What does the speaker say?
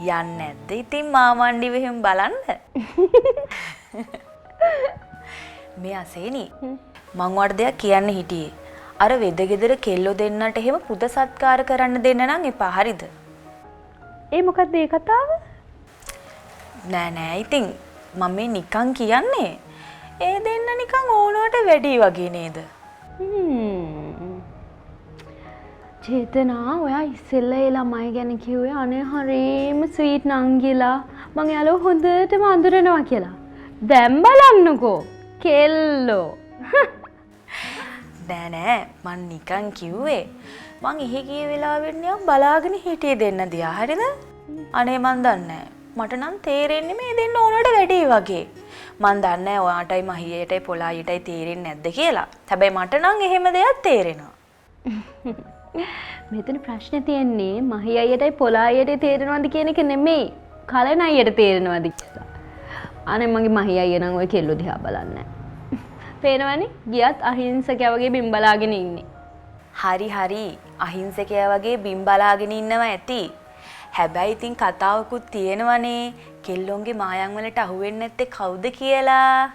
යන්නේ නැද්ද? ඉතින් මාමණ්ඩි වෙහෙම බලන්න. මේ අසේනි මං වට දෙයක් කියන්න හිටියේ. අර වෙදගෙදර කෙල්ලෝ දෙන්නට එහෙම පුද සත්කාර කරන්න දෙන්න නම් එපා. හරිද? ඒ මොකක්ද ඒ කතාව? නෑ ඉතින් මම මේ නිකන් කියන්නේ. ඒ දෙන්න නිකන් ඕනවට වැඩි වගේ නේද? චේතනා ඔයා ඉස්සෙල්ලා ඒ ළමයි ගැන කිව්වේ අනේ හරීම ස්වීට් නංගිලා මං යාළුවෝ හොඳටම අඳුරනවා කියලා. දැන් බලන්නකෝ කෙල්ලෝ. නෑ මං නිකන් කිව්වේ. මං එහෙ ගිය වෙලාවෙත් නිකන් බලාගෙන හිටියේ දෙන්න දිහා. හරිද? අනේ මං දන්නේ මට නම් තේරෙන්නේ මේ දෙන්න ඕනට වැඩි වගේ. මං දන්නේ ඔයාටයි මහියටයි පොලායටයි තේරෙන්නේ නැද්ද කියලා. හැබැයි මට නම් එහෙම දෙයක් තේරෙනවා. මෙතන ප්‍රශ්නේ තියෙන්නේ මහි අයියටයි පොලා අයියටයි තේරෙනවද කියන එක නෙමෙයි. කලන අයියට තේරෙනවද කියලා. අනේ මගේ මහි අයියා නම් ඔය කෙල්ල දිහා බලන්නේ නැහැ. පේනවනේ ගියත් අහිංසකයා වගේ බිම් බලාගෙන ඉන්නේ. හරි අහිංසකයා වගේ බිම් බලාගෙන ඉන්නවා ඇති. හැබැයි ඉතින් කතාවකුත් තියෙනවනේ කෙල්ලොන්ගේ මායම් වලට අහු වෙන්නේ නැත්තේ කවුද කියලා.